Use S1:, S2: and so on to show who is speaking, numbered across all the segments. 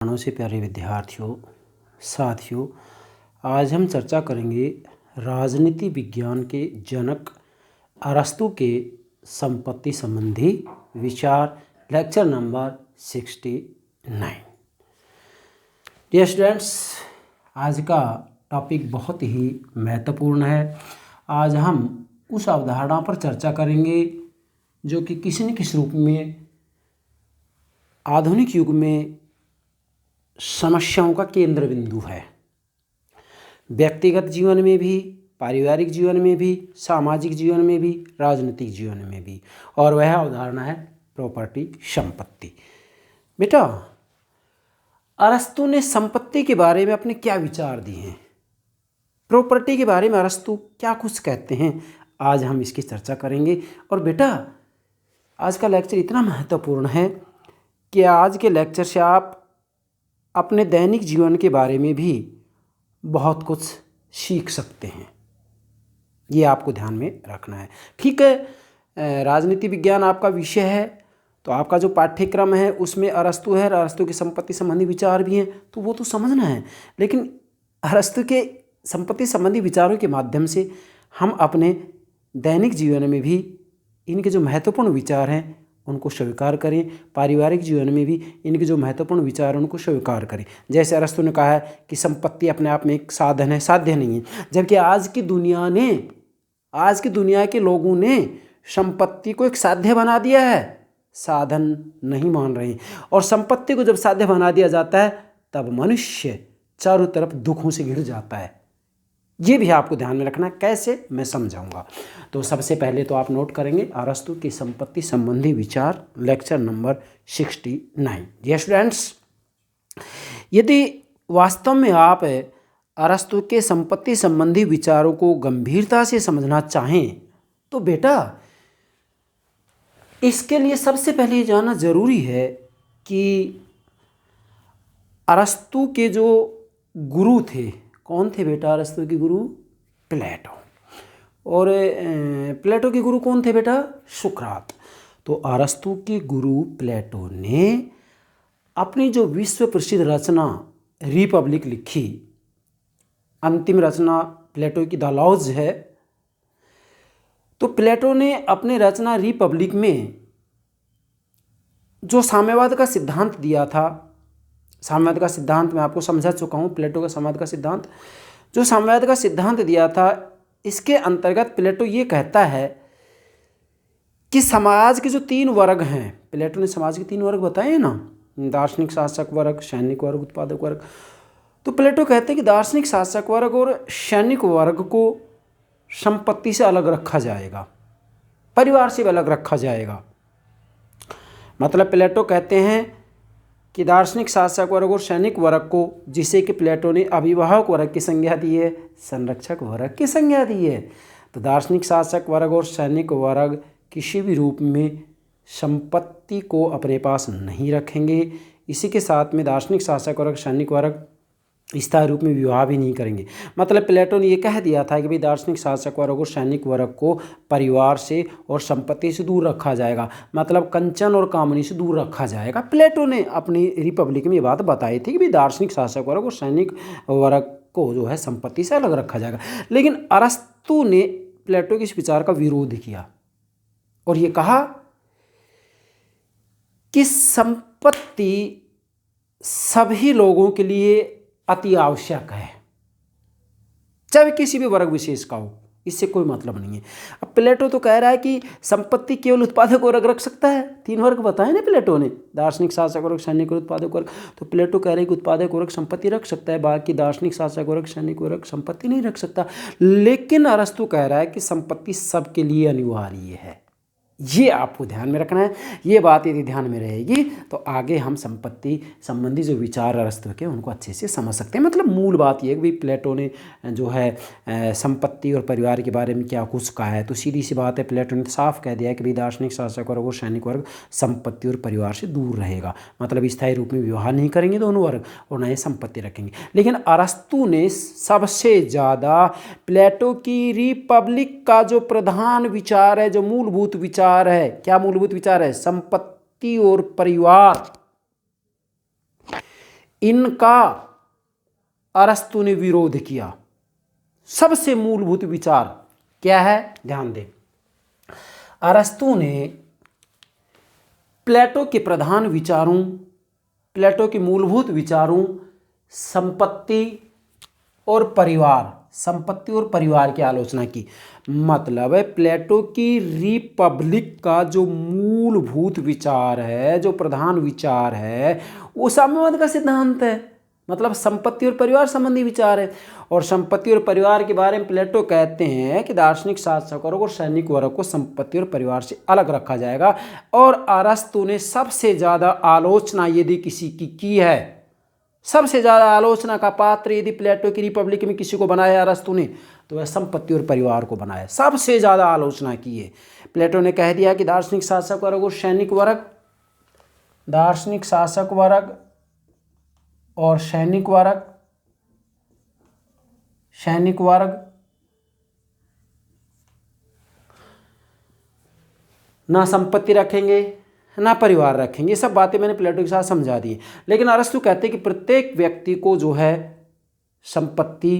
S1: प्राणों से प्यारे विद्यार्थियों, साथियों, आज हम चर्चा करेंगे राजनीति विज्ञान के जनक अरस्तु के संपत्ति संबंधी विचार, लेक्चर नंबर 69। डियर स्टूडेंट्स, आज का टॉपिक बहुत ही महत्वपूर्ण है। आज हम उस अवधारणा पर चर्चा करेंगे जो कि किसी न किसी रूप में आधुनिक युग में समस्याओं का केंद्र बिंदु है। व्यक्तिगत जीवन में भी, पारिवारिक जीवन में भी, सामाजिक जीवन में भी, राजनीतिक जीवन में भी, और वह अवधारणा है प्रॉपर्टी, संपत्ति। बेटा, अरस्तु ने संपत्ति के बारे में अपने क्या विचार दिए हैं, प्रॉपर्टी के बारे में अरस्तु क्या कुछ कहते हैं, आज हम इसकी चर्चा करेंगे। और बेटा, आज का लेक्चर इतना महत्वपूर्ण है कि आज के लेक्चर से आप अपने दैनिक जीवन के बारे में भी बहुत कुछ सीख सकते हैं। ये आपको ध्यान में रखना है। ठीक है, राजनीति विज्ञान आपका विषय है, तो आपका जो पाठ्यक्रम है उसमें अरस्तु है, अरस्तु के संपत्ति संबंधी विचार भी हैं, तो वो तो समझना है। लेकिन अरस्तु के संपत्ति संबंधी विचारों के माध्यम से हम अपने दैनिक जीवन में भी इनके जो महत्वपूर्ण विचार हैं उनको स्वीकार करें, पारिवारिक जीवन में भी इनके जो महत्वपूर्ण विचार हैं उनको स्वीकार करें। जैसे अरस्तु ने कहा है कि संपत्ति अपने आप में एक साधन है, साध्य नहीं है, जबकि आज की दुनिया के लोगों ने संपत्ति को एक साध्य बना दिया है, साधन नहीं मान रहे हैं। और संपत्ति को जब साध्य बना दिया जाता है तब मनुष्य चारों तरफ दुखों से घिर जाता है। ये भी आपको ध्यान में रखना है। कैसे, मैं समझाऊंगा। तो सबसे पहले तो आप नोट करेंगे अरस्तु की संपत्ति संबंधी विचार, लेक्चर नंबर 69। डियर स्टूडेंट्स, यदि वास्तव में आप अरस्तु के संपत्ति संबंधी विचारों को गंभीरता से समझना चाहें तो बेटा, इसके लिए सबसे पहले ये जानना जरूरी है कि अरस्तु के जो गुरु थे, कौन थे बेटा अरस्तु के गुरु? प्लेटो। और प्लेटो के गुरु कौन थे बेटा? सुकरात। तो अरस्तु के गुरु प्लेटो ने अपनी जो विश्व प्रसिद्ध रचना रिपब्लिक लिखी, अंतिम रचना प्लेटो की द लॉज है। तो प्लेटो ने अपनी रचना रिपब्लिक में जो साम्यवाद का सिद्धांत दिया था, साम्यवाद का सिद्धांत मैं आपको समझा चुका हूँ, प्लेटो का साम्यवाद का सिद्धांत, जो साम्यवाद का सिद्धांत दिया था, इसके अंतर्गत प्लेटो ये कहता है कि समाज के जो 3 वर्ग हैं, प्लेटो ने समाज के 3 वर्ग बताए हैं ना, दार्शनिक, शासक वर्ग, सैनिक वर्ग, उत्पादक वर्ग। तो प्लेटो कहते हैं कि दार्शनिक, शासक वर्ग और सैनिक वर्ग को संपत्ति से अलग रखा जाएगा, परिवार से भी अलग रखा जाएगा। मतलब प्लेटो कहते हैं कि दार्शनिक, शासक वर्ग और सैनिक वर्ग को, जिसे कि प्लेटो ने अभिभावक वर्ग की संज्ञा दी है, संरक्षक वर्ग की संज्ञा दी है। तो दार्शनिक, शासक वर्ग और सैनिक वर्ग किसी भी रूप में संपत्ति को अपने पास नहीं रखेंगे। इसी के साथ में दार्शनिक, शासक वर्ग, सैनिक वर्ग स्थायी रूप में विवाह भी नहीं करेंगे। मतलब प्लेटो ने ये कह दिया था कि भाई दार्शनिक, शासक वर्ग और सैनिक वर्ग को परिवार से और संपत्ति से दूर रखा जाएगा, मतलब कंचन और कामनी से दूर रखा जाएगा। प्लेटो ने अपनी रिपब्लिक में ये बात बताई थी कि भाई दार्शनिक, शासक वर्ग और सैनिक वर्ग को जो है संपत्ति से अलग रखा जाएगा। लेकिन अरस्तु ने प्लेटो के इस विचार का विरोध किया और ये कहा कि संपत्ति सभी लोगों के लिए अति आवश्यक है, चाहे किसी भी वर्ग विशेष का हो, इससे कोई मतलब नहीं है। अब प्लेटो तो कह रहा है कि संपत्ति केवल उत्पादक वर्ग रख सकता है। 3 वर्ग बताए ना प्लेटो ने, दार्शनिक, शासक वर्ग, सैनिक और उत्पादक वर्ग। तो प्लेटो कह रहे हैं कि उत्पादक वर्ग संपत्ति रख सकता है, बाकी दार्शनिक, शासक वर्ग, सैनिक वर्ग संपत्ति नहीं रख सकता। लेकिन अरस्तु कह रहा है कि संपत्ति सबके लिए अनिवार्य है। ये आपको ध्यान में रखना है। ये बात यदि ध्यान में रहेगी तो आगे हम संपत्ति संबंधी जो विचार अरस्तु के उनको अच्छे से समझ सकते हैं। मतलब मूल बात ये है कि भाई प्लेटो ने जो है संपत्ति और परिवार के बारे में क्या कुछ कहा है, तो सीधी सी बात है, प्लेटो ने साफ कह दिया कि भाई दार्शनिक, शासक वर्ग और सैनिक वर्ग संपत्ति और परिवार से दूर रहेगा, मतलब स्थायी रूप में विवाह नहीं करेंगे दोनों वर्ग और न ही संपत्ति रखेंगे। लेकिन अरस्तु ने सबसे ज़्यादा प्लेटो की रिपब्लिक का जो प्रधान विचार है, जो मूलभूत विचार है, क्या मूलभूत विचार है? संपत्ति और परिवार, इनका अरस्तु ने विरोध किया। सबसे मूलभूत विचार क्या है, ध्यान दें। अरस्तु ने प्लेटो के प्रधान विचारों, प्लेटो के मूलभूत विचारों संपत्ति और परिवार, संपत्ति और परिवार की आलोचना की। मतलब है प्लेटो की रिपब्लिक का जो मूलभूत विचार है, जो प्रधान विचार है, वो साम्यवाद का सिद्धांत है। मतलब संपत्ति और परिवार संबंधी विचार है। और संपत्ति और परिवार के बारे में प्लेटो कहते हैं कि दार्शनिक शासक वर्ग और सैनिक वर्ग को संपत्ति और परिवार से अलग रखा जाएगा। और अरस्तु ने सबसे ज़्यादा आलोचना यदि किसी की है, सबसे ज़्यादा आलोचना का पात्र यदि प्लेटो की रिपब्लिक में किसी को बनाया अरस्तु ने, तो वह संपत्ति और परिवार को बनाया। सबसे ज़्यादा आलोचना की है। प्लेटो ने कह दिया कि दार्शनिक शासक वर्ग और सैनिक वर्ग, दार्शनिक शासक वर्ग और सैनिक वर्ग, सैनिक वर्ग ना संपत्ति रखेंगे ना परिवार रखेंगे। ये सब बातें मैंने प्लेटो के साथ समझा दी। लेकिन अरस्तु कहते हैं कि प्रत्येक व्यक्ति को जो है संपत्ति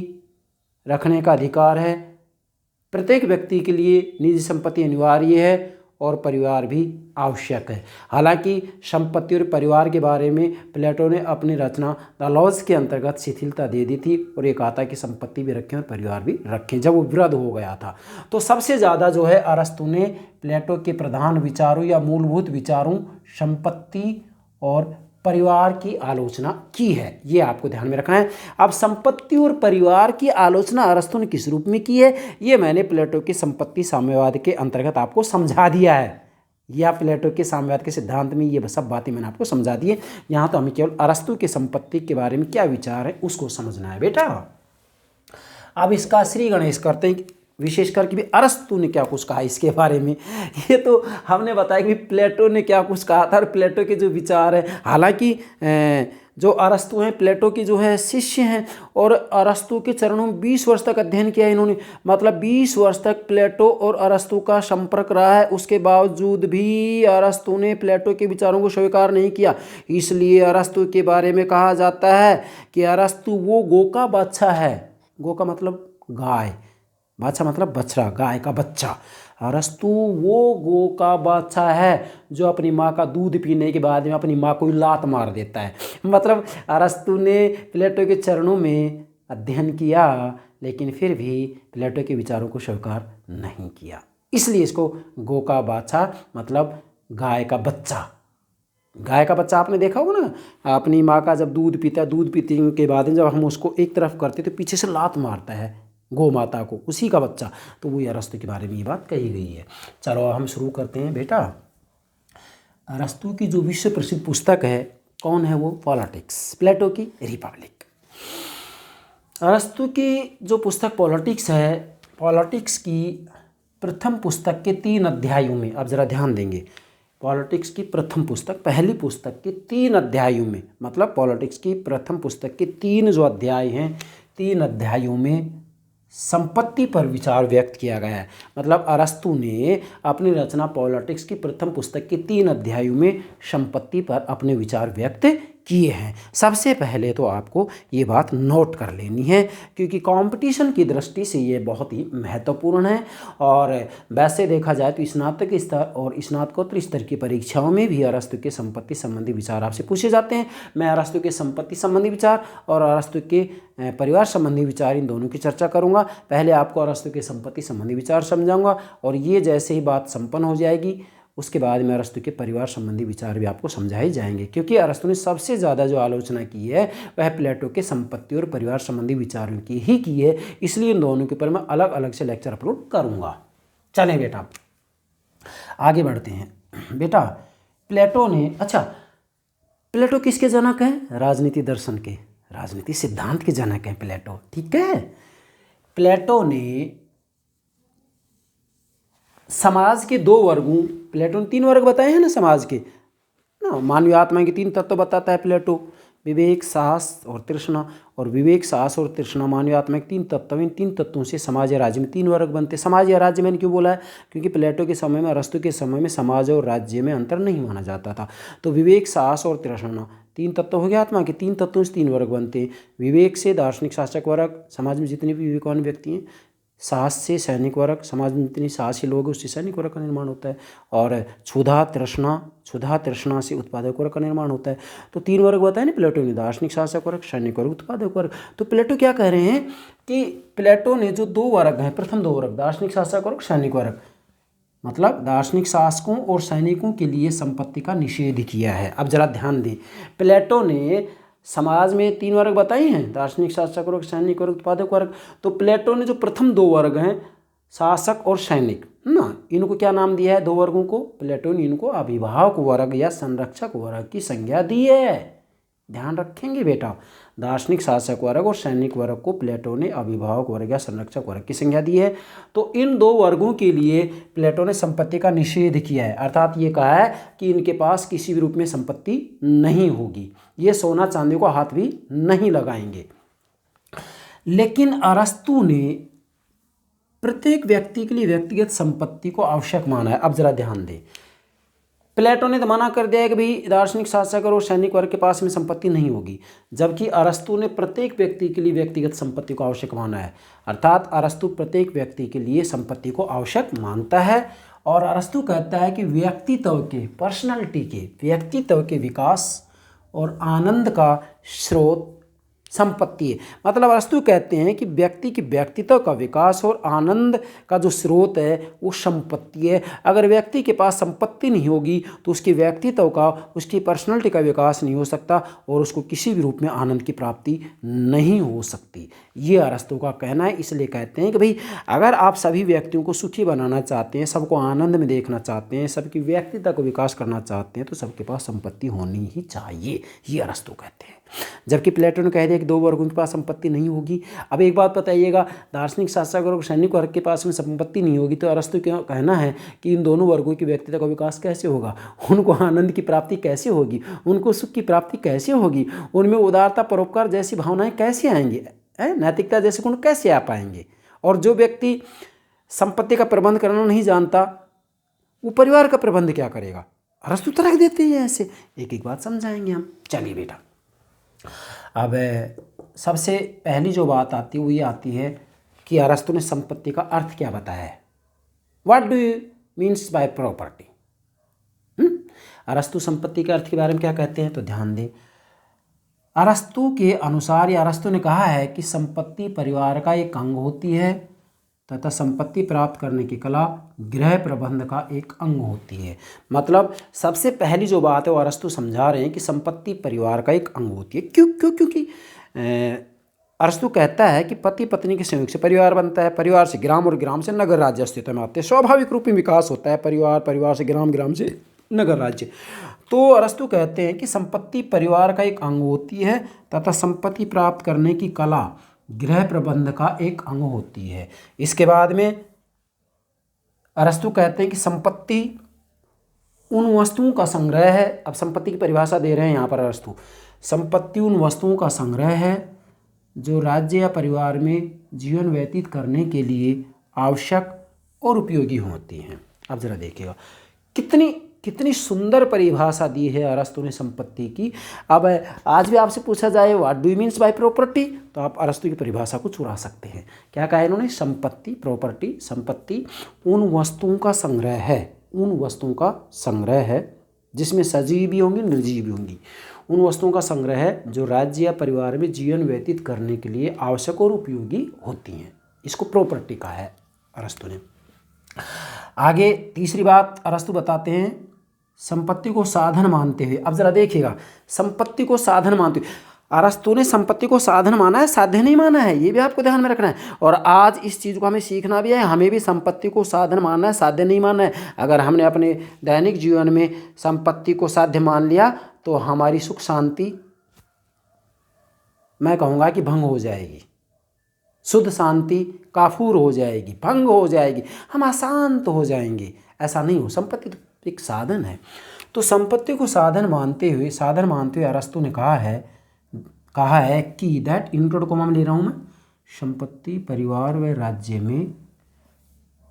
S1: रखने का अधिकार है, प्रत्येक व्यक्ति के लिए निजी संपत्ति अनिवार्य है और परिवार भी आवश्यक है। हालांकि संपत्ति और परिवार के बारे में प्लेटो ने अपनी रचना द लॉज के अंतर्गत शिथिलता दे दी थी और ये कहा था कि संपत्ति भी रखें और परिवार भी रखें, जब वो विरोध हो गया था। तो सबसे ज़्यादा जो है अरस्तु ने प्लेटो के प्रधान विचारों या मूलभूत विचारों संपत्ति और परिवार की आलोचना की है। ये आपको ध्यान में रखना है। अब संपत्ति और परिवार की आलोचना अरस्तु ने किस रूप में की है, ये मैंने प्लेटो के संपत्ति साम्यवाद के अंतर्गत आपको समझा दिया है। या प्लेटो के साम्यवाद के सिद्धांत में ये सब बातें मैंने आपको समझा दी है। यहाँ तो हमें केवल अरस्तु के संपत्ति के बारे में क्या विचार है उसको समझना है बेटा। अब इसका श्री गणेश करते हैं, विशेष करके भी अरस्तु ने क्या कुछ कहा इसके बारे में। ये तो हमने बताया कि प्लेटो ने क्या कुछ कहा था और प्लेटो के जो विचार है। हालांकि जो अरस्तु हैं प्लेटो के जो है शिष्य हैं और अरस्तु के चरणों में 20 वर्ष तक अध्ययन किया इन्होंने। मतलब 20 वर्ष तक प्लेटो और अरस्तु का संपर्क रहा है। उसके बावजूद भी अरस्तु ने प्लेटो के विचारों को स्वीकार नहीं किया। इसलिए अरस्तु के बारे में कहा जाता है कि अरस्तु वो गो का बच्चा है। गो का मतलब गाय, बच्चा मतलब बछड़ा, गाय का बच्चा। अरस्तु वो गो का बच्चा है जो अपनी माँ का दूध पीने के बाद में अपनी माँ को लात मार देता है। मतलब अरस्तु ने प्लेटो के चरणों में अध्ययन किया लेकिन फिर भी प्लेटो के विचारों को स्वीकार नहीं किया। इसलिए इसको गो का बच्चा मतलब गाय का बच्चा। गाय का बच्चा आपने देखा होगा ना, अपनी माँ का जब दूध पीता है, दूध पीने के बाद जब हम उसको एक तरफ करते तो पीछे से लात मारता है गौ माता को, उसी का बच्चा। तो वो अरस्तु के बारे में ये बात कही गई है। चलो हम शुरू करते हैं बेटा। अरस्तु की जो विश्व प्रसिद्ध पुस्तक है कौन है वो, पॉलिटिक्स, प्लेटो की रिपब्लिक। अरस्तु की जो पुस्तक पॉलिटिक्स है, पॉलिटिक्स की प्रथम पुस्तक के 3 अध्यायों में, अब ज़रा ध्यान देंगे, पॉलिटिक्स की प्रथम पुस्तक, पहली पुस्तक के 3 अध्यायों में, मतलब पॉलिटिक्स की प्रथम पुस्तक के 3 जो अध्याय हैं, 3 अध्यायों में संपत्ति पर विचार व्यक्त किया गया है। मतलब अरस्तु ने अपनी रचना पॉलिटिक्स की प्रथम पुस्तक के 3 अध्यायों में संपत्ति पर अपने विचार व्यक्त किए हैं। सबसे पहले तो आपको ये बात नोट कर लेनी है क्योंकि कंपटीशन की दृष्टि से ये बहुत ही महत्वपूर्ण है। और वैसे देखा जाए तो स्नातक स्तर और स्नातकोत्तर स्तर की परीक्षाओं में भी अरस्तु के संपत्ति संबंधी विचार आपसे पूछे जाते हैं। मैं अरस्तु के संपत्ति संबंधी विचार और अरस्तु के परिवार संबंधी विचार इन दोनों की चर्चा करूंगा। पहले आपको अरस्तु के संपत्ति संबंधी विचार समझाऊंगा और ये जैसे ही बात संपन्न हो जाएगी उसके बाद में अरस्तु के परिवार संबंधी विचार भी आपको समझाए जाएंगे। क्योंकि अरस्तु ने सबसे ज़्यादा जो आलोचना की है वह प्लेटो के संपत्ति और परिवार संबंधी विचारों की ही की है। इसलिए इन दोनों के ऊपर मैं अलग अलग से लेक्चर अपलोड करूँगा। चलें बेटा आगे बढ़ते हैं। बेटा प्लेटो ने, अच्छा प्लेटो किसके जनक हैं, राजनीति दर्शन के, राजनीति सिद्धांत के जनक हैं प्लेटो, ठीक है। प्लेटो ने समाज के 2 वर्गों, प्लेटो ने 3 वर्ग बताए हैं ना समाज के ना, मानवीय आत्मा के 3 तत्व बताता है प्लेटो, विवेक, साहस और तृष्णा। और विवेक, साहस और तृष्णा मानवीय आत्मा के 3 तत्व, इन 3 तत्वों से समाज या राज्य में 3 वर्ग बनते। समाज या राज्य मैंने क्यों बोला है, क्योंकि प्लेटो के समय में, अरस्तु के समय में समाज और राज्य में अंतर नहीं माना जाता था। तो विवेक, साहस और तृष्णा तीन तत्व हो गया आत्मा के, तीन तत्वों से तीन वर्ग बनते हैं। विवेक से दार्शनिक शासक वर्ग, समाज में जितने भी विवेकवान व्यक्ति हैं। साहस से सैनिक वर्ग, समाज में जितने साहसी लोग हैं उससे सैनिक वर्ग का निर्माण होता है। और क्षुधा तृष्णा से उत्पादक वर्ग का निर्माण होता है। तो तीन वर्ग बताए ना प्लेटो ने, दार्शनिक शासक वर्ग, सैनिक वर्ग, उत्पादक वर्ग। तो प्लेटो क्या कह रहे हैं कि प्लेटो ने जो दो वर्ग हैं, प्रथम दो वर्ग दार्शनिक शासक वर्ग, सैनिक वर्ग, मतलब दार्शनिक शासकों और सैनिकों के लिए संपत्ति का निषेध किया है। अब जरा ध्यान दें, प्लेटो ने समाज में तीन वर्ग बताए हैं, दार्शनिक शासक वर्ग, सैनिक वर्ग, उत्पादक वर्ग। तो प्लेटो ने जो प्रथम दो वर्ग हैं, शासक और सैनिक ना, इनको क्या नाम दिया है दो वर्गों को? प्लेटो ने इनको अभिभावक वर्ग या संरक्षक वर्ग की संज्ञा दी है। ध्यान रखेंगे बेटा, दार्शनिक शासक वर्ग और सैनिक वर्ग को प्लेटो ने अभिभावक वर्ग या संरक्षक वर्ग की संज्ञा दी है। तो इन दो वर्गों के लिए प्लेटो ने संपत्ति का निषेध किया है, अर्थात ये कहा है कि इनके पास किसी भी रूप में संपत्ति नहीं होगी, ये सोना चांदी को हाथ भी नहीं लगाएंगे। लेकिन अरस्तु ने प्रत्येक व्यक्ति के लिए व्यक्तिगत संपत्ति को आवश्यक माना है। अब जरा ध्यान दें, प्लेटो ने तो मना कर दिया है कि भाई दार्शनिक शासक और सैनिक वर्ग के पास में संपत्ति नहीं होगी, जबकि अरस्तु ने प्रत्येक व्यक्ति के लिए व्यक्तिगत संपत्ति को आवश्यक माना है। अर्थात अरस्तु प्रत्येक व्यक्ति के लिए संपत्ति को आवश्यक मानता है। और अरस्तु कहता है कि व्यक्तित्व के, पर्सनालिटी के, व्यक्तित्व के विकास और आनंद का स्रोत संपत्ति है। मतलब अरस्तु कहते हैं कि व्यक्ति की व्यक्तित्व का विकास और आनंद का जो स्रोत है वो संपत्ति है। अगर व्यक्ति के पास संपत्ति नहीं होगी तो उसके व्यक्तित्व का, उसकी पर्सनैलिटी का विकास नहीं हो सकता और उसको किसी भी रूप में आनंद की प्राप्ति नहीं हो सकती। ये अरस्तु का कहना है। इसलिए कहते हैं कि भाई अगर आप सभी व्यक्तियों को सुखी बनाना चाहते हैं, सबको आनंद में देखना चाहते हैं, सबकी व्यक्तित्व को विकास करना चाहते हैं, तो सबके पास संपत्ति होनी ही चाहिए, ये अरस्तु कहते हैं। जबकि प्लेटो ने कह दिया कि दो वर्गों के पास संपत्ति नहीं होगी। अब एक बात बताइएगा, दार्शनिक शासक और सैनिक वर्ग के पास में संपत्ति नहीं होगी तो अरस्तु क्या कहना है कि इन दोनों वर्गों की व्यक्तित्व का विकास कैसे होगा, उनको आनंद की प्राप्ति कैसे होगी, उनको सुख की प्राप्ति कैसे होगी, उनमें उदारता, परोपकार जैसी भावनाएं कैसे आएंगी, नैतिकता जैसे गुण कैसे आ पाएंगे। और जो व्यक्ति संपत्ति का प्रबंध करना नहीं जानता वो परिवार का प्रबंध क्या करेगा? अरस्तु तरह देते हैं ऐसे। एक एक बात समझाएंगे हम। चलिए बेटा, अब सबसे पहली जो बात आती है वो ये आती है कि अरस्तु ने संपत्ति का अर्थ क्या बताया है। What do you means by property? अरस्तु संपत्ति के अर्थ के बारे में क्या कहते हैं तो ध्यान दें। अरस्तु के अनुसार या अरस्तु ने कहा है कि संपत्ति परिवार का एक अंग होती है तथा संपत्ति प्राप्त करने की कला गृह प्रबंध का एक अंग होती है। मतलब सबसे पहली जो बात है वो अरस्तु समझा रहे हैं कि संपत्ति परिवार का एक अंग होती है। क्योंकि अरस्तु कहता है कि पति पत्नी के संयोग से परिवार बनता है, परिवार से ग्राम और ग्राम से नगर राज्य अस्तित्व में आते हैं, स्वाभाविक रूप में विकास होता है परिवार, परिवार से ग्राम, ग्राम से नगर राज्य। तो अरस्तु कहते हैं कि संपत्ति परिवार का एक अंग होती है तथा संपत्ति प्राप्त करने की कला गृह प्रबंध का एक अंग होती है। इसके बाद में अरस्तु कहते हैं कि संपत्ति उन वस्तुओं का संग्रह है। अब संपत्ति की परिभाषा दे रहे हैं यहाँ पर अरस्तु। संपत्ति उन वस्तुओं का संग्रह है जो राज्य या परिवार में जीवन व्यतीत करने के लिए आवश्यक और उपयोगी होती हैं। अब जरा देखिएगा कितनी सुंदर परिभाषा दी है अरस्तु ने संपत्ति की। अब आज भी आपसे पूछा जाए what do you means by property, तो आप अरस्तु की परिभाषा को चुरा सकते हैं। क्या कहा इन्होंने? संपत्ति, प्रॉपर्टी, संपत्ति उन वस्तुओं का संग्रह है, उन वस्तुओं का संग्रह है जिसमें सजीव भी होंगी, निर्जीव भी होंगी, उन वस्तुओं का संग्रह है जो राज्य या परिवार में जीवन व्यतीत करने के लिए आवश्यक और उपयोगी होती हैं। इसको प्रॉपर्टी कहा है अरस्तु ने। आगे तीसरी बात अरस्तु बताते हैं संपत्ति को साधन मानते हुए। अब जरा देखिएगा, संपत्ति को साधन मानते हुए अरस्तु ने संपत्ति को साधन माना है, साध्य नहीं माना है, ये भी आपको ध्यान में रखना है। और आज इस चीज़ को हमें सीखना भी है, हमें भी संपत्ति को साधन मानना है, साध्य नहीं मानना है। अगर हमने अपने दैनिक जीवन में संपत्ति को साध्य मान लिया तो हमारी सुख शांति मैं कहूँगा कि भंग हो जाएगी, शुद्ध शांति काफूर हो जाएगी, भंग हो जाएगी, हम अशांत हो जाएंगे। ऐसा नहीं हो, संपत्ति तो एक साधन है। तो संपत्ति को साधन मानते हुए अरस्तु ने कहा है कि दैट इंट्रोड को मैं ले रहा हूँ मैं, संपत्ति परिवार व राज्य में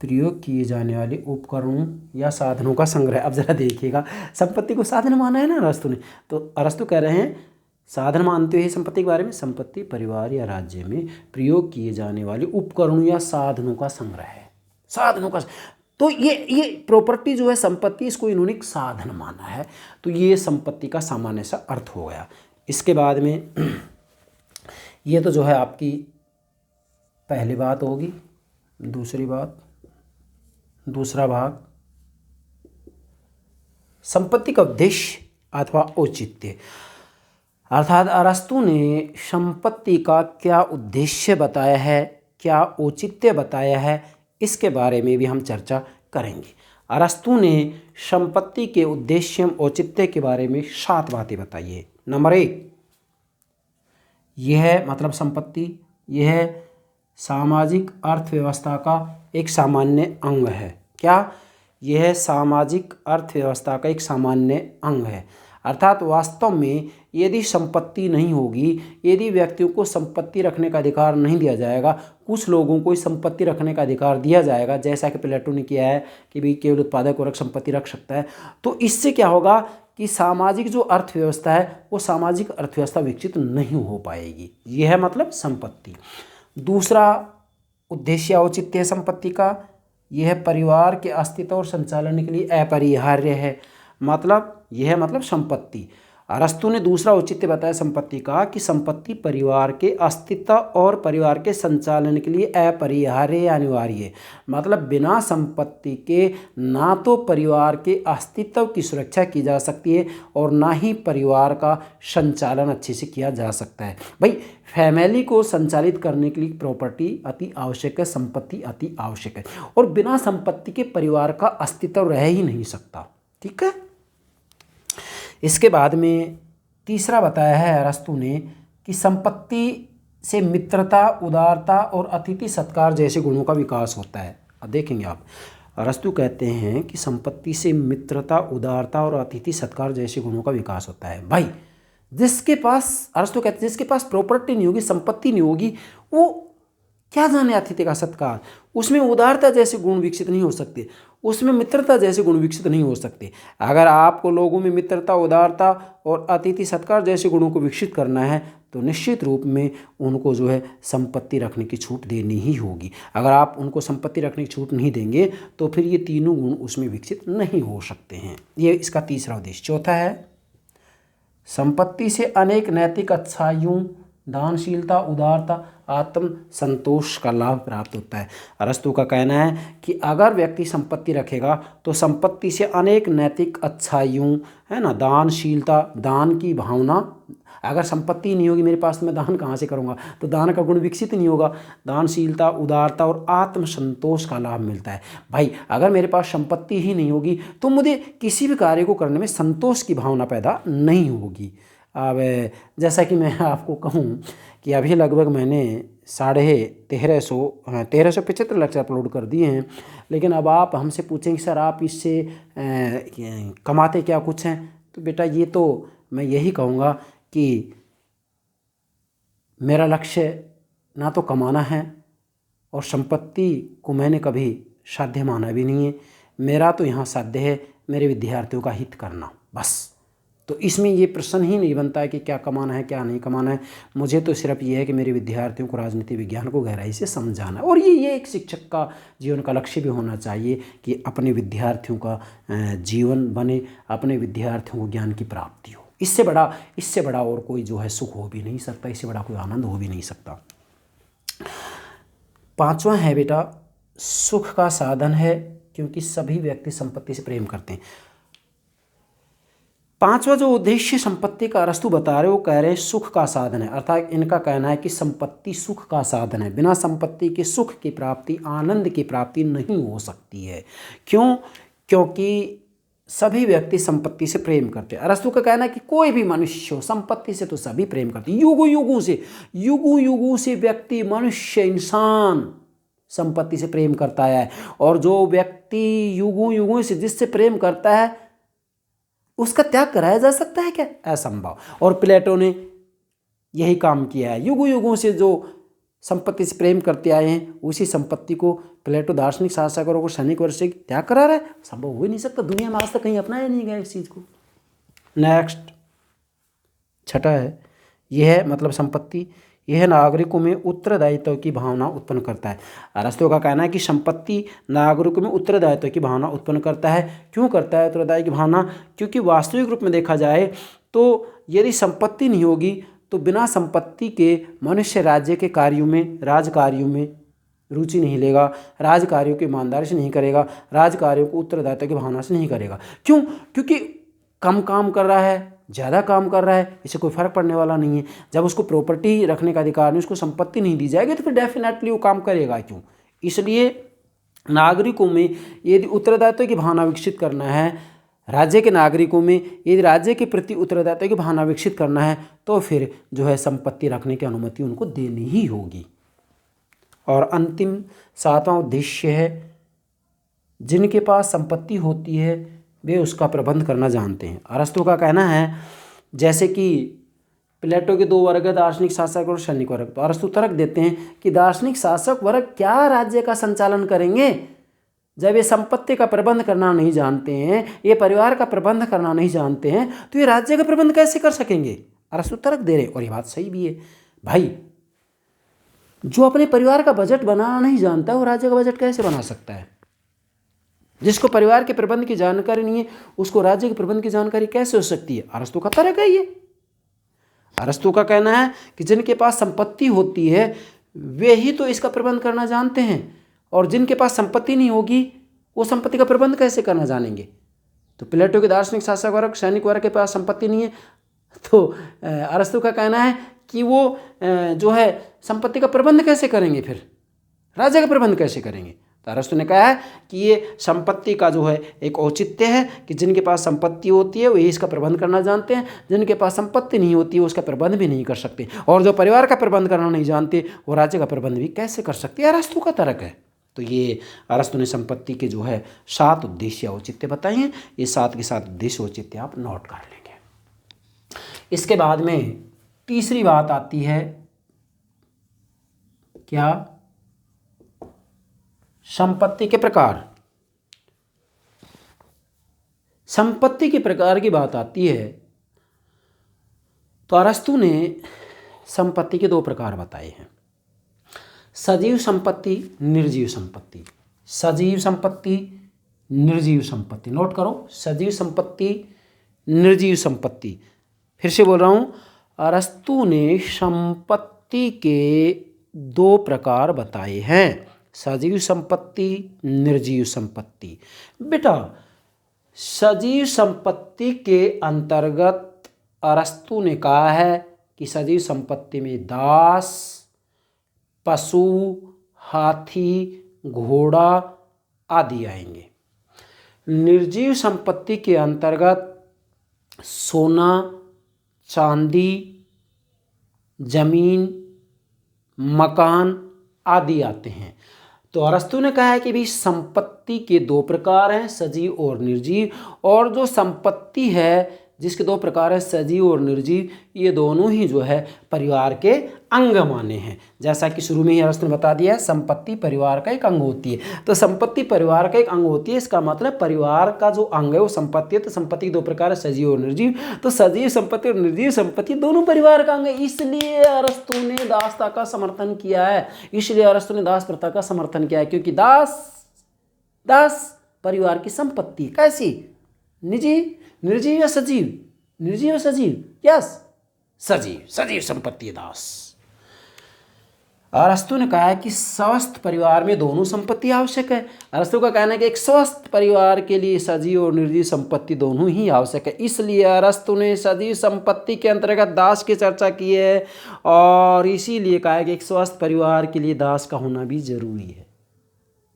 S1: प्रयोग किए जाने वाले उपकरणों या साधनों का संग्रह। अब जरा देखिएगा, संपत्ति को साधन माना है ना अरस्तु ने, तो अरस्तु कह रहे हैं साधन मानते हैं संपत्ति के बारे में, संपत्ति परिवार या राज्य में प्रयोग किए जाने वाले उपकरणों या साधनों का संग्रह है। साधनों का, तो ये प्रॉपर्टी जो है संपत्ति, इसको इन्होंने एक साधन माना है, तो ये संपत्ति का सामान्य सा अर्थ हो गया। इसके बाद में ये तो जो है आपकी पहली बात होगी। दूसरी बात, दूसरा भाग, संपत्ति का उद्देश्य अथवा औचित्य, अर्थात अरस्तु ने संपत्ति का क्या उद्देश्य बताया है, क्या औचित्य बताया है, इसके बारे में भी हम चर्चा करेंगे। अरस्तु ने संपत्ति के उद्देश्य एवं औचित्य के बारे में 7 बातें बताई है। नंबर 1, यह मतलब संपत्ति, यह सामाजिक अर्थव्यवस्था का एक सामान्य अंग है। क्या? यह सामाजिक अर्थव्यवस्था का एक सामान्य अंग है। अर्थात वास्तव में यदि संपत्ति नहीं होगी, यदि व्यक्तियों को संपत्ति रखने का अधिकार नहीं दिया जाएगा, कुछ लोगों को संपत्ति रखने का अधिकार दिया जाएगा, जैसा कि प्लेटो ने किया है कि भी केवल उत्पादक वर्ग संपत्ति रख सकता है, तो इससे क्या होगा कि सामाजिक जो अर्थव्यवस्था है वो सामाजिक अर्थव्यवस्था विकसित नहीं हो पाएगी। यह है मतलब संपत्ति। दूसरा उद्देश्य औचित्य संपत्ति का, यह परिवार के अस्तित्व और संचालन के लिए अपरिहार्य है। मतलब यह मतलब संपत्ति। अरस्तु ने दूसरा औचित्य बताया संपत्ति का कि संपत्ति परिवार के अस्तित्व और परिवार के संचालन के लिए अपरिहार्य अनिवार्य है। मतलब बिना संपत्ति के ना तो परिवार के अस्तित्व की सुरक्षा की जा सकती है और ना ही परिवार का संचालन अच्छे से किया जा सकता है। भाई फैमिली को संचालित करने के लिए प्रॉपर्टी अति आवश्यक है, संपत्ति अति आवश्यक है, और बिना संपत्ति के परिवार का अस्तित्व रह ही नहीं सकता। ठीक है। इसके बाद में तीसरा बताया है अरस्तु ने कि संपत्ति से मित्रता, उदारता और अतिथि सत्कार जैसे गुणों का विकास होता है। अब देखेंगे आप, अरस्तु कहते हैं कि संपत्ति से मित्रता, उदारता और अतिथि सत्कार जैसे गुणों का विकास होता है। भाई जिसके पास, अरस्तु कहते हैं जिसके पास प्रॉपर्टी नहीं होगी, संपत्ति नहीं होगी, वो क्या जाने अतिथि का सत्कार, उसमें उदारता जैसे गुण विकसित नहीं हो सकते, उसमें मित्रता जैसे गुण विकसित नहीं हो सकते। अगर आपको लोगों में मित्रता, उदारता और अतिथि सत्कार जैसे गुणों को विकसित करना है तो निश्चित रूप में उनको जो है संपत्ति रखने की छूट देनी ही होगी। अगर आप उनको संपत्ति रखने की छूट नहीं देंगे तो फिर ये तीनों गुण उसमें विकसित नहीं हो सकते हैं। ये इसका तीसरा उद्देश्य। चौथा है संपत्ति से अनेक नैतिक अच्छाइयों, दानशीलता, उदारता, आत्म संतोष का लाभ प्राप्त होता है। अरस्तु का कहना है कि अगर व्यक्ति संपत्ति रखेगा तो संपत्ति से अनेक नैतिक अच्छाइयों, है ना, दानशीलता, दान की भावना, अगर संपत्ति नहीं होगी मेरे पास तो मैं दान कहाँ से करूँगा, तो दान का गुण विकसित नहीं होगा। दानशीलता, उदारता और आत्म संतोष का लाभ मिलता है। भाई अगर मेरे पास संपत्ति ही नहीं होगी तो मुझे किसी भी कार्य को करने में संतोष की भावना पैदा नहीं होगी। अब जैसा कि मैं आपको कहूँ कि अभी लगभग मैंने 1375 लेक्चर अपलोड कर दिए हैं, लेकिन अब आप हमसे पूछेंगे सर आप इससे कमाते क्या कुछ हैं, तो बेटा ये तो मैं यही कहूँगा कि मेरा लक्ष्य ना तो कमाना है और संपत्ति को मैंने कभी साध्य माना भी नहीं है। मेरा तो यहाँ साध्य है मेरे विद्यार्थियों का हित करना, बस। तो इसमें ये प्रश्न ही नहीं बनता है कि क्या कमाना है क्या नहीं कमाना है। मुझे तो सिर्फ ये है कि मेरे विद्यार्थियों को राजनीति विज्ञान को गहराई से समझाना, और ये एक शिक्षक का जीवन का लक्ष्य भी होना चाहिए कि अपने विद्यार्थियों का जीवन बने, अपने विद्यार्थियों को ज्ञान की प्राप्ति हो। इससे बड़ा और कोई जो है सुख हो भी नहीं सकता, इससे बड़ा कोई आनंद हो भी नहीं सकता। पांचवा है बेटा, सुख का साधन है क्योंकि सभी व्यक्ति संपत्ति से प्रेम करते हैं। पांचवा जो उद्देश्य संपत्ति का अरस्तु बता रहे, वो कह रहे हैं सुख का साधन है। अर्थात इनका कहना है कि संपत्ति सुख का साधन है। बिना संपत्ति के सुख की प्राप्ति, आनंद की प्राप्ति नहीं हो सकती है। क्यों? क्योंकि सभी व्यक्ति संपत्ति से प्रेम करते हैं। अरस्तु का कहना है कि कोई भी मनुष्य हो, संपत्ति से तो सभी प्रेम करते हैं। युगों से व्यक्ति, मनुष्य, इंसान संपत्ति से प्रेम करता है, और जो व्यक्ति युगों से जिससे प्रेम करता है उसका त्याग कराया जा सकता है क्या? असंभव। और प्लेटो ने यही काम किया है। युगों से जो संपत्ति से प्रेम करते आए हैं, उसी संपत्ति को प्लेटो दार्शनिक शासकों को क्षणिक वर्ष से त्याग करा रहा है। संभव हो ही नहीं सकता, दुनिया में आज तक कहीं अपनाया नहीं गया इस चीज़ को। नेक्स्ट छठा है, यह है मतलब संपत्ति, यह नागरिकों में उत्तरदायित्व की भावना उत्पन्न करता है। अरस्तु का कहना है कि संपत्ति नागरिकों में उत्तरदायित्व की भावना उत्पन्न करता है। क्यों करता है उत्तरदायी की भावना? क्योंकि वास्तविक रूप में देखा जाए तो यदि संपत्ति नहीं होगी तो बिना संपत्ति के मनुष्य राज्य के कार्यों में, राज कार्यों में रुचि नहीं लेगा, राज कार्यों की ईमानदारी से नहीं करेगा, राज कार्यों को उत्तरदायित्व की भावना से नहीं करेगा। क्यों? क्योंकि कम काम कर रहा है, ज़्यादा काम कर रहा है, इससे कोई फर्क पड़ने वाला नहीं है। जब उसको प्रॉपर्टी रखने का अधिकार नहीं, उसको संपत्ति नहीं दी जाएगी तो फिर डेफिनेटली वो काम करेगा क्यों। इसलिए नागरिकों में यदि उत्तरदायित्व की भावना विकसित करना है, राज्य के नागरिकों में यदि राज्य के प्रति उत्तरदायित्व की भावना विकसित करना है तो फिर जो है संपत्ति रखने की अनुमति उनको देनी ही होगी। और अंतिम सातवां उद्देश्य है, जिनके पास संपत्ति होती है वे उसका प्रबंध करना जानते हैं। अरस्तु का कहना है जैसे कि प्लेटो के दो वर्ग है, दार्शनिक शासक और क्षणिक वर्ग। तो अरस्तु तर्क देते हैं कि दार्शनिक शासक वर्ग क्या राज्य का संचालन करेंगे जब ये संपत्ति का प्रबंध करना नहीं जानते हैं, ये परिवार का प्रबंध करना नहीं जानते हैं, तो ये राज्य का प्रबंध कैसे कर सकेंगे। अरस्तु तर्क दे रहे और ये बात सही भी है। भाई जो अपने परिवार का बजट बनाना नहीं जानता वो राज्य का बजट कैसे बना सकता है? जिसको परिवार के प्रबंध की जानकारी नहीं है उसको राज्य के प्रबंध की जानकारी कैसे हो सकती है? अरस्तु का तर्क है ये। अरस्तु का कहना है कि जिनके पास संपत्ति होती है वे ही तो इसका प्रबंध करना जानते हैं, और जिनके पास संपत्ति नहीं होगी वो संपत्ति का प्रबंध कैसे करना जानेंगे। तो प्लेटो के दार्शनिक शासक वर्ग, सैनिक वर्ग के पास संपत्ति नहीं है, तो अरस्तु का कहना है कि वो जो है संपत्ति का प्रबंध कैसे करेंगे, फिर राज्य का प्रबंध कैसे करेंगे। तो अरस्तु ने कहा है कि ये संपत्ति का जो है एक औचित्य है कि जिनके पास संपत्ति होती है वही इसका प्रबंध करना जानते हैं, जिनके पास संपत्ति नहीं होती है उसका प्रबंध भी नहीं कर सकते, और जो परिवार का प्रबंध करना नहीं जानते वो राज्य का प्रबंध भी कैसे कर सकते हैं। अरस्तु का तर्क है। तो ये अरस्तु ने संपत्ति के जो है 7 उद्देश्य औचित्य बताए हैं। ये 7 के 7 उद्देश्य औचित्य आप नोट कर लेंगे। इसके बाद में तीसरी बात आती है क्या? संपत्ति के प्रकार। संपत्ति के प्रकार की बात आती है तो अरस्तु ने संपत्ति के 2 प्रकार बताए हैं, सजीव संपत्ति, निर्जीव संपत्ति। सजीव संपत्ति, निर्जीव संपत्ति। नोट करो, सजीव संपत्ति, निर्जीव संपत्ति। फिर से बोल रहा हूँ, अरस्तु ने संपत्ति के 2 प्रकार बताए हैं, सजीव संपत्ति, निर्जीव संपत्ति। बेटा सजीव संपत्ति के अंतर्गत अरस्तु ने कहा है कि सजीव संपत्ति में दास, पशु, हाथी, घोड़ा आदि आएंगे। निर्जीव संपत्ति के अंतर्गत सोना, चांदी, जमीन, मकान आदि आते हैं। तो अरस्तु ने कहा है कि भी संपत्ति के 2 प्रकार हैं, सजीव और निर्जीव, और जो संपत्ति है जिसके 2 प्रकार है, सजीव और निर्जीव, ये दोनों ही जो है परिवार के अंग माने हैं। जैसा कि शुरू में ही अरस्तु ने बता दिया है, संपत्ति परिवार का एक अंग होती है। तो संपत्ति परिवार का एक अंग होती है, इसका मतलब परिवार का जो अंग है वो संपत्ति है। तो संपत्ति के 2 प्रकार है, सजीव और निर्जीव। तो सजीव संपत्ति और निर्जीव संपत्ति दोनों परिवार का अंग है। इसलिए अरस्तु ने दासता का समर्थन किया है, इसलिए अरस्तु ने दास प्रथा का समर्थन किया है, क्योंकि दास परिवार की संपत्ति। कैसी? निजी, निर्जीव या सजीव? निर्जीव या सजीव? यस, सजीव। सजीव संपत्ति दास। अरस्तु ने कहा है कि स्वस्थ परिवार में दोनों संपत्ति आवश्यक है। अरस्तु का कहना है कि एक स्वस्थ परिवार के लिए सजीव और निर्जीव संपत्ति दोनों ही आवश्यक है। इसलिए अरस्तु ने सजीव संपत्ति के अंतर्गत दास की चर्चा की है, और इसीलिए कहा है कि एक स्वस्थ परिवार के लिए दास का होना भी जरूरी है।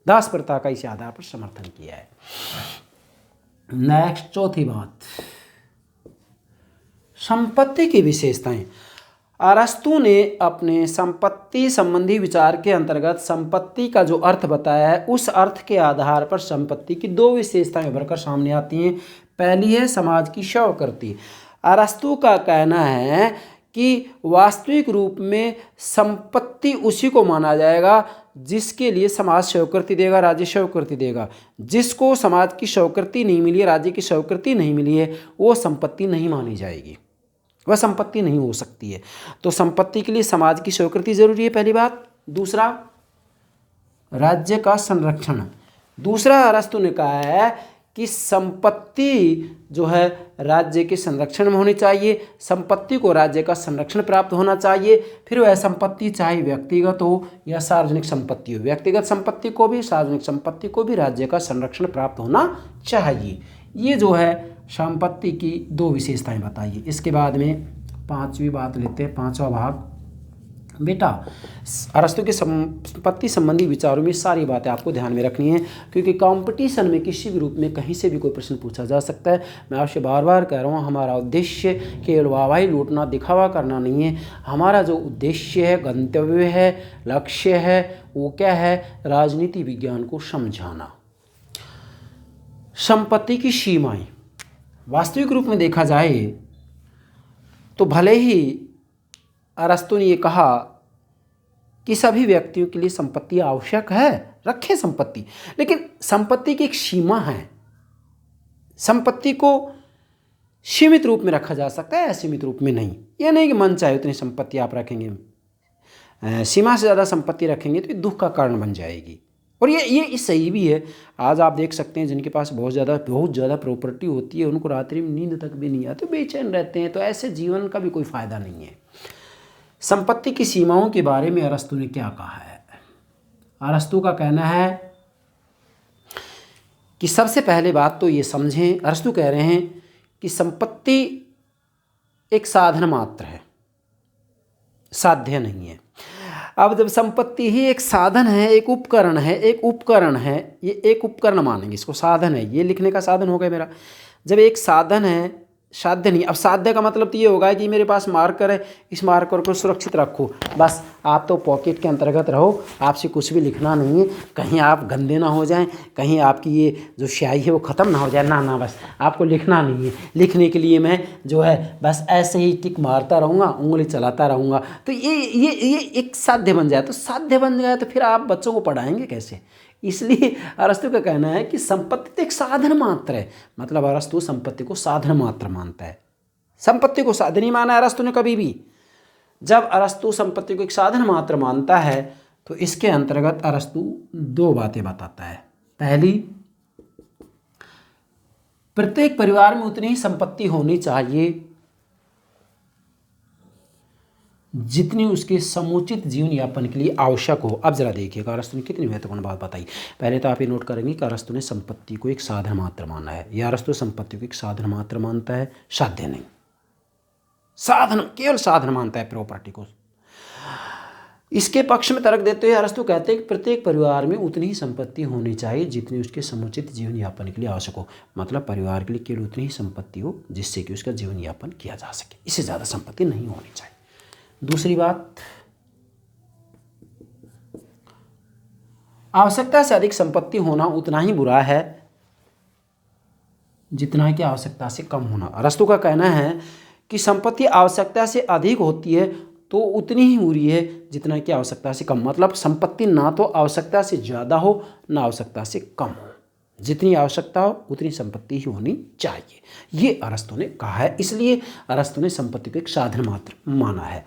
S1: दास प्रथा का इस आधार पर समर्थन किया है। नेक्स्ट, चौथी बात, संपत्ति की विशेषताएं। अरस्तु ने अपने संपत्ति संबंधी विचार के अंतर्गत संपत्ति का जो अर्थ बताया है उस अर्थ के आधार पर संपत्ति की 2 विशेषताएं उभर कर सामने आती हैं। पहली है समाज की सेवा करती। अरस्तु का कहना है कि वास्तविक रूप में संपत्ति उसी को माना जाएगा जिसके लिए समाज स्वीकृति देगा, राज्य स्वीकृति देगा। जिसको समाज की स्वीकृति नहीं मिली है, राज्य की स्वीकृति नहीं मिली है, वो संपत्ति नहीं मानी जाएगी, वह संपत्ति नहीं हो सकती है। तो संपत्ति के लिए समाज की स्वीकृति जरूरी है, पहली बात। दूसरा, राज्य का संरक्षण। दूसरा, अरस्तु ने कहा है कि संपत्ति जो है राज्य के संरक्षण में होनी चाहिए, संपत्ति को राज्य का संरक्षण प्राप्त होना चाहिए। फिर वह संपत्ति चाहे व्यक्तिगत हो या सार्वजनिक संपत्ति हो, व्यक्तिगत संपत्ति को भी, सार्वजनिक संपत्ति को भी राज्य का संरक्षण प्राप्त होना चाहिए। ये जो है संपत्ति की दो विशेषताएं बताइए। इसके बाद में पांचवी बात लेते हैं, पांचवा भाग। बेटा, अरस्तु के संपत्ति संबंधी विचारों में सारी बातें आपको ध्यान में रखनी है, क्योंकि कंपटीशन में किसी भी रूप में कहीं से भी कोई प्रश्न पूछा जा सकता है। मैं आपसे बार बार कह रहा हूँ, हमारा उद्देश्य केवल वाहवाही लूटना, दिखावा करना नहीं है। हमारा जो उद्देश्य है, गंतव्य है, लक्ष्य है, वो क्या है? राजनीति विज्ञान को समझाना। संपत्ति की सीमाएं वास्तविक रूप में देखा जाए तो भले ही अरस्तु ने ये कहा कि सभी व्यक्तियों के लिए संपत्ति आवश्यक है, रखें संपत्ति, लेकिन संपत्ति की एक सीमा है। संपत्ति को सीमित रूप में रखा जा सकता है, असीमित रूप में नहीं। ये नहीं कि मन चाहे उतनी संपत्ति आप रखेंगे, सीमा से ज़्यादा संपत्ति रखेंगे तो ये दुख का कारण बन जाएगी। और ये सही भी है। आज आप देख सकते हैं जिनके पास बहुत ज़्यादा प्रॉपर्टी होती है, उनको रात्रि में नींद तक भी नहीं आती, बेचैन रहते हैं। तो ऐसे जीवन का भी कोई फ़ायदा नहीं है। संपत्ति की सीमाओं के बारे में अरस्तु ने क्या कहा है? अरस्तु का कहना है कि सबसे पहले बात तो ये समझें, अरस्तु कह रहे हैं कि संपत्ति एक साधन मात्र है, साध्य नहीं है। अब जब संपत्ति ही एक साधन है, एक उपकरण है, ये एक उपकरण मानेंगे इसको, साधन है, ये लिखने का साधन हो गया मेरा। जब एक साधन है, साध्य नहीं। अब साध्य का मतलब तो ये होगा कि मेरे पास मार्कर है, इस मार्कर को सुरक्षित रखो, बस आप तो पॉकेट के अंतर्गत रहो, आपसे कुछ भी लिखना नहीं है, कहीं आप गंदे ना हो जाएं, कहीं आपकी ये जो स्याही है वो ख़त्म ना हो जाए, ना बस आपको लिखना नहीं है। लिखने के लिए मैं जो है बस ऐसे ही टिक मारता रहूँगा, उंगली चलाता रहूँगा। तो ये एक साध्य बन जाए। तो साध्य बन जाए तो फिर आप बच्चों को पढ़ाएंगे कैसे? इसलिए अरस्तु का कहना है कि संपत्ति तो एक साधन मात्र है। मतलब अरस्तु संपत्ति को साधन मात्र मानता है, संपत्ति को साधन ही माना है अरस्तु ने कभी भी। जब अरस्तु संपत्ति को एक साधन मात्र मानता है तो इसके अंतर्गत अरस्तु दो बातें बताता है। पहली, प्रत्येक परिवार में उतनी ही संपत्ति होनी चाहिए जितनी उसके समुचित जीवन यापन के लिए आवश्यक हो। अब जरा देखिएगा अरस्तु ने कितनी महत्वपूर्ण बात बताई। पहले तो आप ये नोट करेंगे कि अरस्तु ने संपत्ति को एक साधन मात्र माना है। यह अरस्तु संपत्ति को एक साधन मात्र मानता है, साध्य नहीं। साधन, केवल साधन मानता है प्रॉपर्टी को। इसके पक्ष में तर्क देते हुए अरस्तु कहते हैं कि प्रत्येक परिवार में उतनी ही संपत्ति होनी चाहिए जितनी उसके समुचित जीवन यापन के लिए आवश्यक हो। मतलब परिवार के लिए केवल उतनी ही संपत्ति हो जिससे कि उसका जीवन यापन किया जा सके, इससे ज़्यादा संपत्ति नहीं होनी चाहिए। दूसरी बात, आवश्यकता से अधिक संपत्ति होना उतना ही बुरा है जितना कि आवश्यकता से कम होना। अरस्तु का कहना है कि संपत्ति आवश्यकता से अधिक होती है तो उतनी ही बुरी है जितना कि आवश्यकता से कम। मतलब संपत्ति ना तो आवश्यकता से ज़्यादा हो ना आवश्यकता से कम हो, जितनी आवश्यकता हो उतनी संपत्ति ही होनी चाहिए, ये अरस्तु ने कहा है। इसलिए अरस्तु ने संपत्ति को एक साधन मात्र माना है।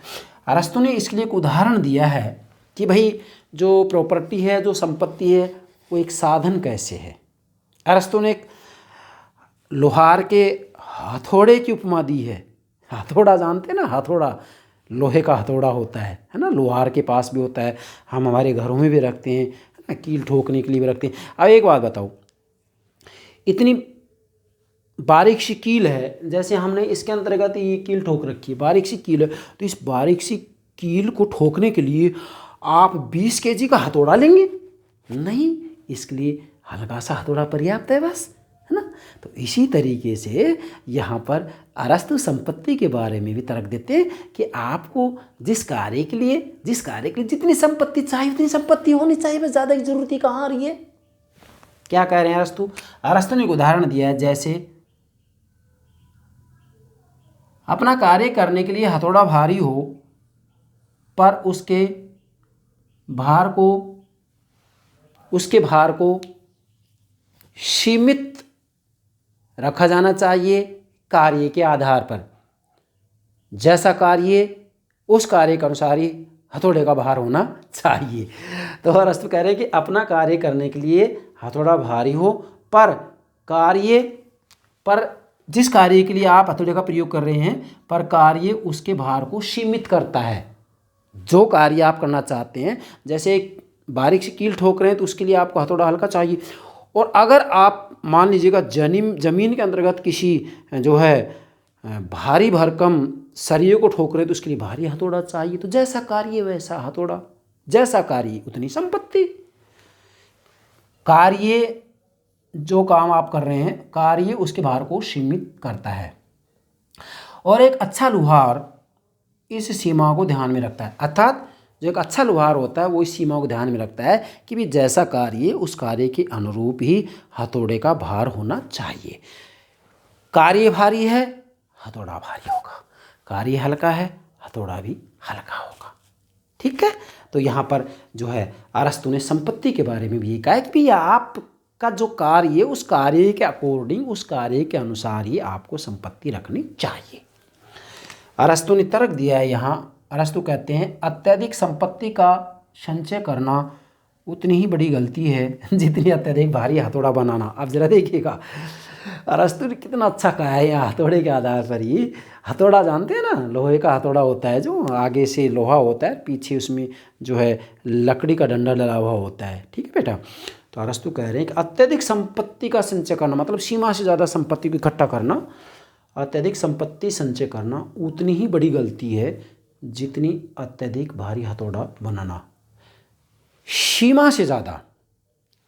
S1: अरस्तु ने इसके लिए एक उदाहरण दिया है कि भाई जो प्रॉपर्टी है, जो संपत्ति है, वो एक साधन कैसे है। अरस्तु ने एक लोहार के हथौड़े की उपमा दी है। हथौड़ा जानते हैं ना, हथौड़ा लोहे का हथौड़ा होता है ना, लोहार के पास भी होता है, हम हमारे घरों में भी रखते हैं, है ना, कील ठोकने के लिए भी रखते हैं। अब एक बात बताओ, इतनी बारीक सी कील है, जैसे हमने इसके अंतर्गत ये कील ठोक रखी है, बारीक सी कील है, तो इस बारीक सी कील को ठोकने के लिए आप 20 kg का हथौड़ा लेंगे? नहीं, इसके लिए हल्का सा हथौड़ा पर्याप्त है बस, है ना। तो इसी तरीके से यहाँ पर अरस्तु संपत्ति के बारे में भी तर्क देते हैं कि आपको जिस कार्य के लिए जितनी संपत्ति चाहिए उतनी संपत्ति होनी चाहिए, बस ज़्यादा की जरूरत ही कहाँ आ रही है। क्या कह रहे हैं अरस्तु? अरस्तु ने एक उदाहरण दिया है, जैसे अपना कार्य करने के लिए हथौड़ा भारी हो पर उसके भार को सीमित रखा जाना चाहिए कार्य के आधार पर। जैसा कार्य उस कार्य के अनुसार ही हथौड़े का भार होना चाहिए। तो अरस्तु कह रहे हैं कि अपना कार्य करने के लिए हथौड़ा भारी हो पर जिस कार्य के लिए आप हथौड़े का प्रयोग कर रहे हैं पर कार्य उसके भार को सीमित करता है। जो कार्य आप करना चाहते हैं, जैसे एक बारीक सी कील ठोक रहे हैं तो उसके लिए आपको हथौड़ा हल्का चाहिए। और अगर आप मान लीजिएगा जमीन के अंतर्गत किसी जो है भारी भरकम सरिये को ठोक रहे हैं तो उसके लिए भारी हथौड़ा चाहिए। तो जैसा कार्य वैसा हथौड़ा, जैसा कार्य उतनी संपत्ति। कार्य जो काम आप कर रहे हैं कार्य उसके भार को सीमित करता है और एक अच्छा लुहार इस सीमा को ध्यान में रखता है। अर्थात जो एक अच्छा लुहार होता है वो इस सीमा को ध्यान में रखता है कि भी जैसा कार्य उस कार्य के अनुरूप ही हथौड़े का भार होना चाहिए। कार्य भारी है, हथौड़ा भारी होगा। कार्य हल्का है, हथौड़ा भी हल्का होगा। ठीक है। तो यहाँ पर जो है अरस्तु ने संपत्ति के बारे में भी ये कहा है कि भी आपका जो कार्य उस कार्य के अकॉर्डिंग, उस कार्य के अनुसार ही आपको संपत्ति रखनी चाहिए। अरस्तु ने तर्क दिया है यहाँ। अरस्तु कहते हैं अत्यधिक संपत्ति का संचय करना उतनी ही बड़ी गलती है जितनी अत्यधिक भारी हथौड़ा बनाना। अब जरा देखिएगा अरस्तु ने कितना अच्छा कहा है यहाँ हथौड़े के आधार पर ही। हथौड़ा जानते हैं ना, लोहे का हथौड़ा होता है जो आगे से लोहा होता है, पीछे उसमें जो है लकड़ी का डंडा डला हुआ होता है। ठीक है बेटा। तो अरस्तु कह रहे हैं कि अत्यधिक संपत्ति का संचय करना मतलब सीमा से ज़्यादा संपत्ति को इकट्ठा करना, अत्यधिक संपत्ति संचय करना उतनी ही बड़ी गलती है जितनी अत्यधिक भारी हथौड़ा बनाना। सीमा से ज़्यादा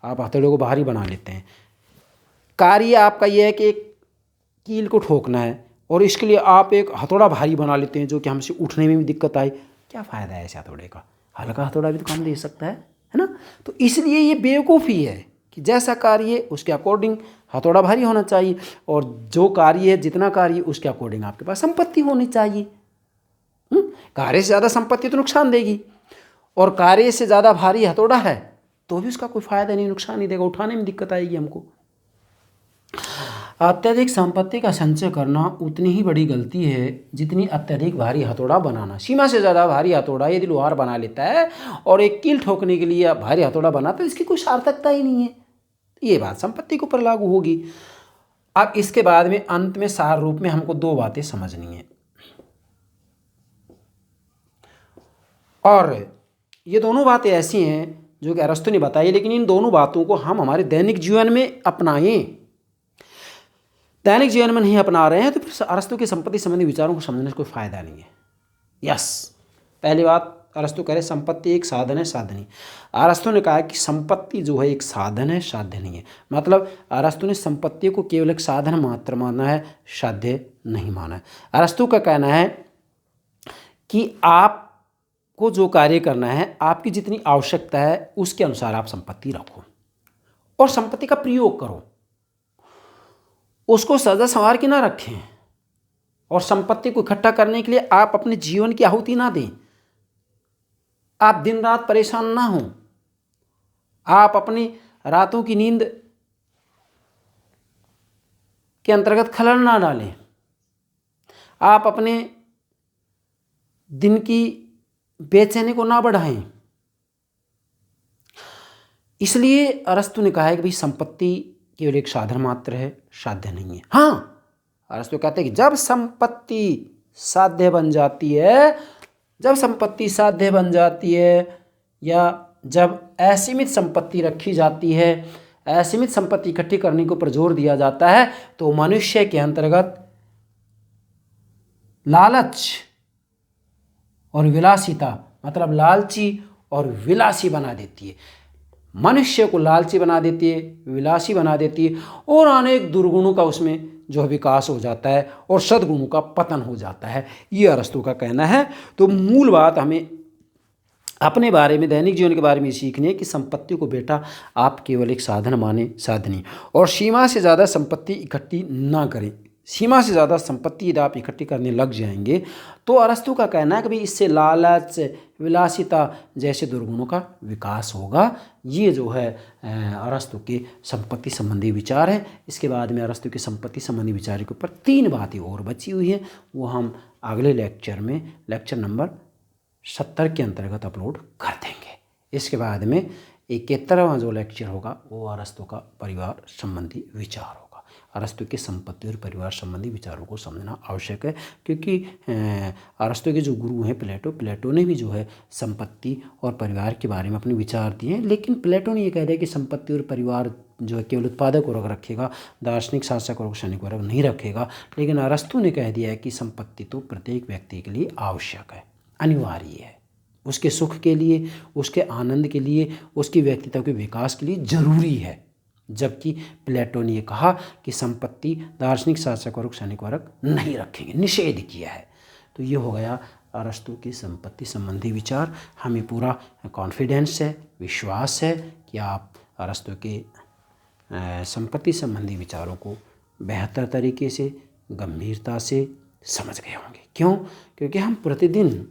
S1: आप हथौड़े को भारी बना लेते हैं। कार्य आपका यह है कि एक कील को ठोकना है और इसके लिए आप एक हथौड़ा भारी बना लेते हैं जो कि हमसे उठने में भी दिक्कत आए। क्या फ़ायदा है ऐसे हथौड़े का? हल्का हथौड़ा भी तो काम दे सकता है ना। तो इसलिए ये बेवकूफ़ी है कि जैसा कार्य उसके अकॉर्डिंग हथौड़ा भारी होना चाहिए और जो कार्य है जितना कार्य उसके अकॉर्डिंग आपके पास संपत्ति होनी चाहिए। कार्य से ज़्यादा संपत्ति तो नुकसान देगी और कार्य से ज़्यादा भारी हथौड़ा है तो भी उसका कोई फ़ायदा नहीं, नुकसान नहीं देगा, उठाने में दिक्कत आएगी हमको। अत्यधिक संपत्ति का संचय करना उतनी ही बड़ी गलती है जितनी अत्यधिक भारी हथौड़ा बनाना। सीमा से ज़्यादा भारी हथौड़ा यदि लोहार बना लेता है और एक कील ठोकने के लिए भारी हथौड़ा बनाता है, इसकी कोई सार्थकता ही नहीं है। ये बात संपत्ति के ऊपर लागू होगी। अब इसके बाद में अंत में सार रूप में हमको दो बातें समझनी है और ये दोनों बातें ऐसी हैं जो कि अरस्तु ने बताई, लेकिन इन दोनों बातों को हम हमारे दैनिक जीवन में अपनाएं। दैनिक जीवन में नहीं अपना रहे हैं तो फिर अरस्तु के संपत्ति संबंधी विचारों को समझने से कोई फायदा नहीं है। यस, पहली बात अरस्तु कह रहे संपत्ति एक साधन है, साध्य नहीं। अरस्तु ने कहा कि संपत्ति जो है एक साधन है, साध्य नहीं है। मतलब अरस्तु ने संपत्ति को केवल एक साधन मात्र माना है, साध्य नहीं माना है। अरस्तु का कहना है कि आपको जो कार्य करना है, आपकी जितनी आवश्यकता है उसके अनुसार आप संपत्ति रखो और संपत्ति का प्रयोग करो, उसको सजा संवार के ना रखें और संपत्ति को इकट्ठा करने के लिए आप अपने जीवन की आहुति ना दें। आप दिन रात परेशान ना हों, आप अपनी रातों की नींद के अंतर्गत खलल ना डालें, आप अपने दिन की बेचैनी को ना बढ़ाएं। इसलिए अरस्तु ने कहा है कि भाई संपत्ति केवल एक साधन मात्र है, साध्य नहीं है। हाँ, अरस्तु कहते हैं कि जब संपत्ति साध्य बन जाती है, जब संपत्ति साध्य बन जाती है या जब असीमित संपत्ति रखी जाती है, असीमित संपत्ति इकट्ठी करने के ऊपर जोर दिया जाता है, तो मनुष्य के अंतर्गत लालच और विलासिता मतलब लालची और विलासी बना देती है। मनुष्य को लालची बना देती है, विलासी बना देती है और अनेक दुर्गुणों का उसमें जो विकास हो जाता है और सद्गुणों का पतन हो जाता है। ये अरस्तु का कहना है। तो मूल बात हमें अपने बारे में, दैनिक जीवन के बारे में सीखनी है कि संपत्ति को बेटा आप केवल एक साधन माने, साधन नहीं, और सीमा से ज़्यादा संपत्ति इकट्ठी ना करें। सीमा से ज़्यादा संपत्ति यदि आप इकट्ठी करने लग जाएंगे तो अरस्तु का कहना है कि भाई इससे लालच, विलासिता जैसे दुर्गुणों का विकास होगा। ये जो है अरस्तु के संपत्ति संबंधी विचार है। इसके बाद में अरस्तु के संपत्ति संबंधी विचार के ऊपर 3 बातें और बची हुई हैं, वो हम अगले लेक्चर में लेक्चर नंबर 70 के अंतर्गत अपलोड कर देंगे। इसके बाद में 71वां जो लेक्चर होगा वो अरस्तु का परिवार संबंधी विचार होगा। अरस्तु के संपत्ति और परिवार संबंधी विचारों को समझना आवश्यक है, क्योंकि अरस्तु के जो गुरु हैं प्लेटो ने भी जो है संपत्ति और परिवार के बारे में अपने विचार दिए हैं। लेकिन प्लेटो ने ये कह दिया कि संपत्ति और परिवार जो है केवल उत्पादक वर्ग रखेगा, दार्शनिक, शासक और क्षणिक वर्ग नहीं रखेगा। लेकिन अरस्तु ने कह दिया है कि संपत्ति तो प्रत्येक व्यक्ति के लिए आवश्यक है, अनिवार्य है, उसके सुख के लिए, उसके आनंद के लिए, उसकी व्यक्तित्व के विकास के लिए जरूरी है। जबकि प्लेटो ने कहा कि संपत्ति दार्शनिक, शासक और क्षणिक वर्ग नहीं रखेंगे, निषेध किया है। तो ये हो गया अरस्तु की संपत्ति संबंधी विचार। हमें पूरा कॉन्फिडेंस है, विश्वास है कि आप अरस्तु के संपत्ति संबंधी विचारों को बेहतर तरीके से, गंभीरता से समझ गए होंगे। क्यों? क्योंकि हम प्रतिदिन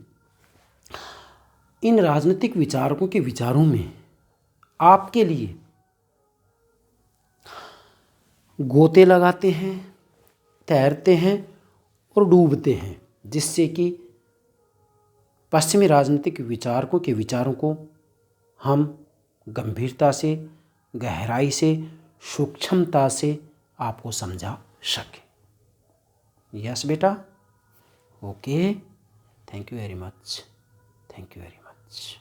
S1: इन राजनीतिक विचारकों के विचारों में आपके लिए गोते लगाते हैं, तैरते हैं और डूबते हैं, जिससे कि पश्चिमी राजनीतिक विचारकों के विचारों को हम गंभीरता से, गहराई से, सूक्ष्मता से आपको समझा सके। यस बेटा, okay, thank you very much, thank you very much.